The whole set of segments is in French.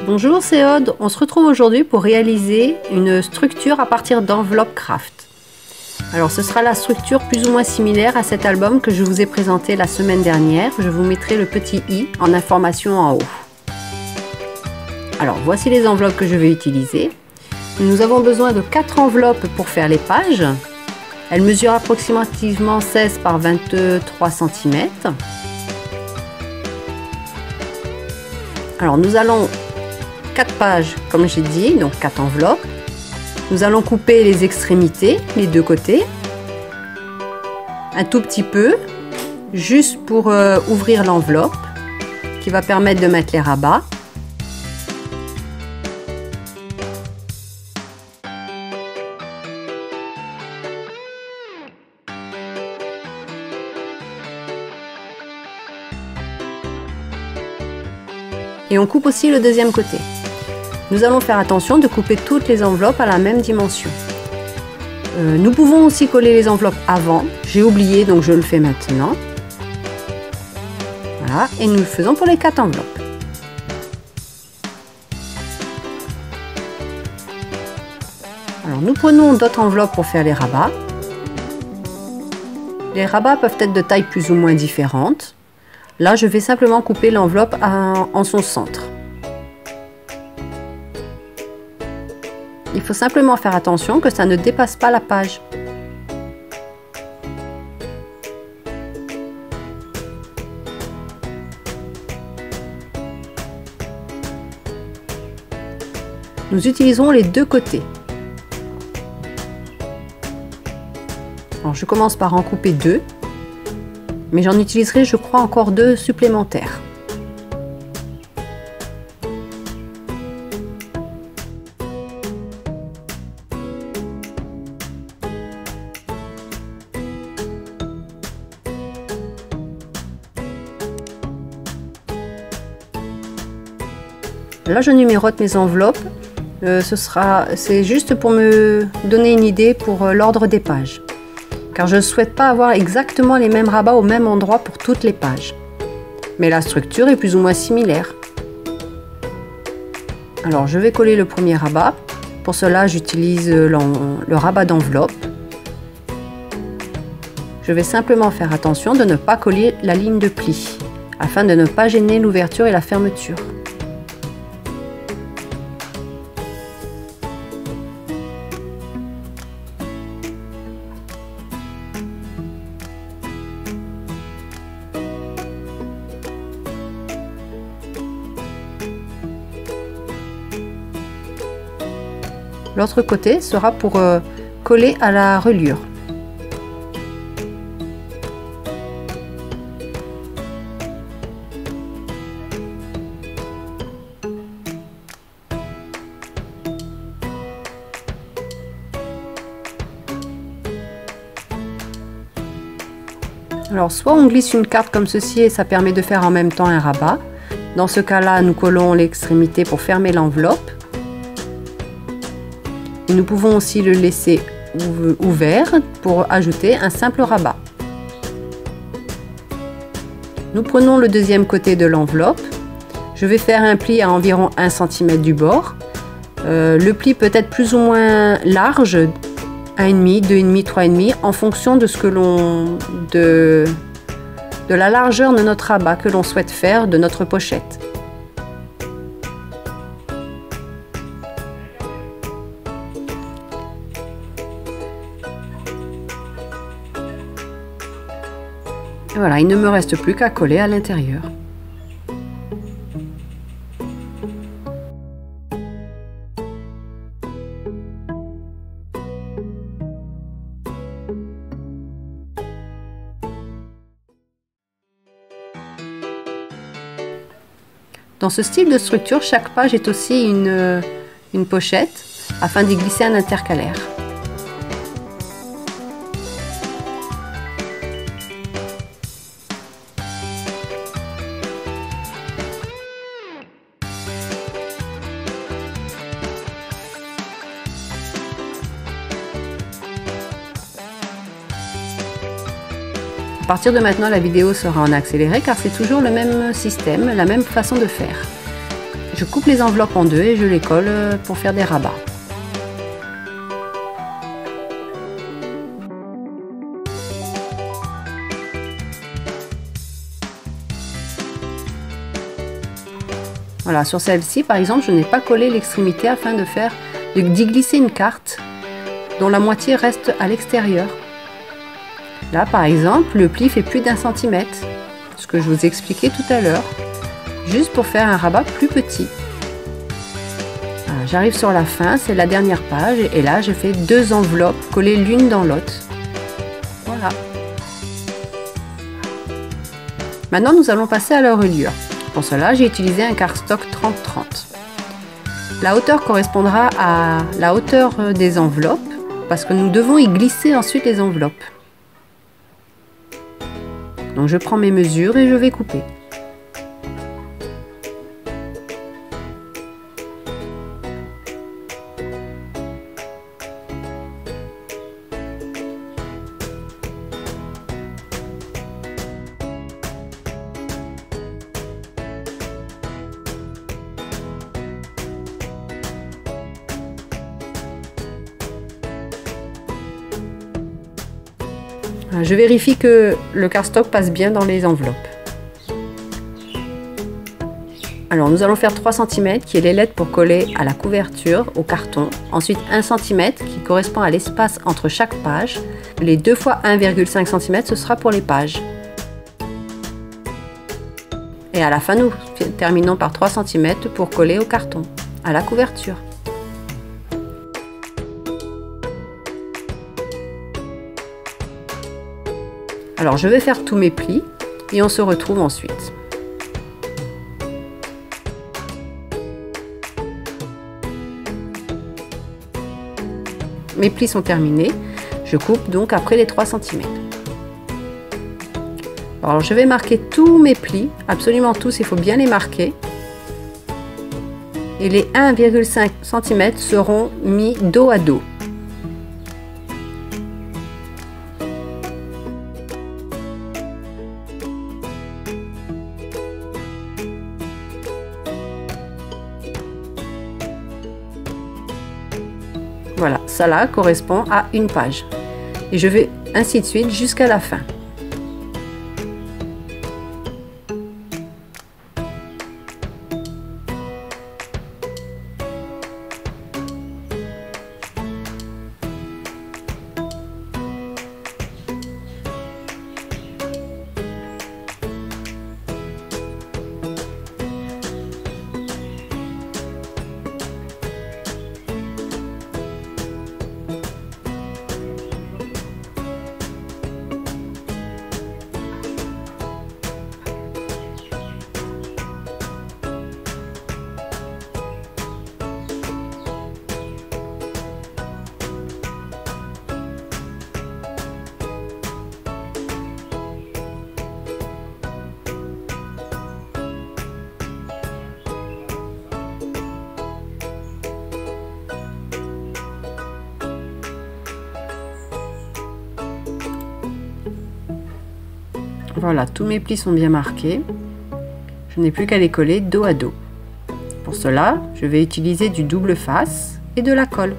Bonjour, c'est Aude. On se retrouve aujourd'hui pour réaliser une structure à partir d'enveloppes craft. Alors ce sera la structure plus ou moins similaire à cet album que je vous ai présenté la semaine dernière. Je vous mettrai le petit i en information en haut. Alors voici les enveloppes que je vais utiliser. Nous avons besoin de 4 enveloppes pour faire les pages. Elles mesurent approximativement 16 par 23 cm. Alors nous allons 4 pages comme j'ai dit, donc 4 enveloppes. Nous allons couper les extrémités, les deux côtés, un tout petit peu, juste pour ouvrir l'enveloppe, qui va permettre de mettre les rabats. Et on coupe aussi le deuxième côté. Nous allons faire attention de couper toutes les enveloppes à la même dimension. Nous pouvons aussi coller les enveloppes avant. J'ai oublié, donc je le fais maintenant. Voilà, et nous le faisons pour les 4 enveloppes. Alors nous prenons d'autres enveloppes pour faire les rabats. Les rabats peuvent être de taille plus ou moins différentes. Là, je vais simplement couper l'enveloppe en son centre. Il faut simplement faire attention que ça ne dépasse pas la page. Nous utilisons les deux côtés. Alors, je commence par en couper 2, mais j'en utiliserai, je crois, encore 2 supplémentaires. Là, je numérote mes enveloppes. C'est juste pour me donner une idée pour l'ordre des pages. Car je ne souhaite pas avoir exactement les mêmes rabats au même endroit pour toutes les pages. Mais la structure est plus ou moins similaire. Alors, je vais coller le premier rabat. Pour cela, j'utilise le rabat d'enveloppe. Je vais simplement faire attention de ne pas coller la ligne de pli, afin de ne pas gêner l'ouverture et la fermeture. L'autre côté sera pour coller à la reliure. Alors soit on glisse une carte comme ceci et ça permet de faire en même temps un rabat. Dans ce cas-là, nous collons l'extrémité pour fermer l'enveloppe. Et nous pouvons aussi le laisser ouvert pour ajouter un simple rabat. Nous prenons le deuxième côté de l'enveloppe. Je vais faire un pli à environ 1 cm du bord. Le pli peut être plus ou moins large, 1,5, 2,5, 3,5 en fonction de de la largeur de notre rabat que l'on souhaite faire de notre pochette. Voilà, il ne me reste plus qu'à coller à l'intérieur. Dans ce style de structure, chaque page est aussi une pochette afin d'y glisser un intercalaire. À partir de maintenant, la vidéo sera en accéléré car c'est toujours le même système, la même façon de faire. je coupe les enveloppes en deux et je les colle pour faire des rabats. Voilà, sur celle-ci par exemple, je n'ai pas collé l'extrémité afin d'y glisser une carte dont la moitié reste à l'extérieur. Là par exemple, le pli fait plus d'1 centimètre, ce que je vous ai expliqué tout à l'heure, juste pour faire un rabat plus petit. J'arrive sur la fin, c'est la dernière page, et là je fais 2 enveloppes collées l'une dans l'autre. Voilà. Maintenant nous allons passer à la reliure. Pour cela, j'ai utilisé un cardstock 30-30. La hauteur correspondra à la hauteur des enveloppes, parce que nous devons y glisser ensuite les enveloppes. Donc je prends mes mesures et je vais couper. Je vérifie que le cardstock passe bien dans les enveloppes. Alors nous allons faire 3 cm qui est l'ailette pour coller à la couverture, au carton. Ensuite 1 cm qui correspond à l'espace entre chaque page. Les 2 fois 1,5 cm ce sera pour les pages. Et à la fin nous terminons par 3 cm pour coller au carton, à la couverture. Alors je vais faire tous mes plis et on se retrouve ensuite. Mes plis sont terminés, je coupe donc après les 3 cm. Alors je vais marquer tous mes plis, absolument tous, il faut bien les marquer. Et les 1,5 cm seront mis dos à dos. Voilà, ça là correspond à une page. Et je vais ainsi de suite jusqu'à la fin. Voilà, tous mes plis sont bien marqués. Je n'ai plus qu'à les coller dos à dos. Pour cela, je vais utiliser du double face et de la colle.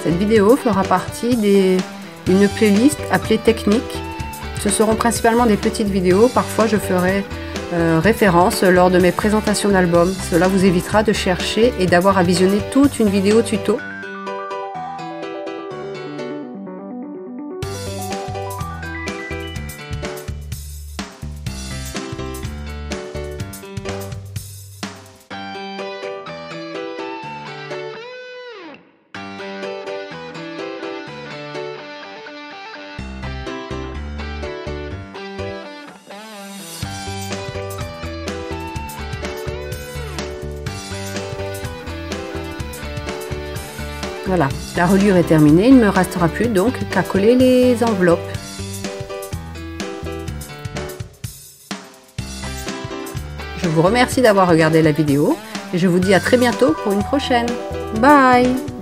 Cette vidéo fera partie d'une playlist appelée technique. Ce seront principalement des petites vidéos. Parfois je ferai référence lors de mes présentations d'albums. Cela vous évitera de chercher et d'avoir à visionner toute une vidéo tuto. Voilà, la reliure est terminée, il ne me restera plus donc qu'à coller les enveloppes. Je vous remercie d'avoir regardé la vidéo et je vous dis à très bientôt pour une prochaine. Bye!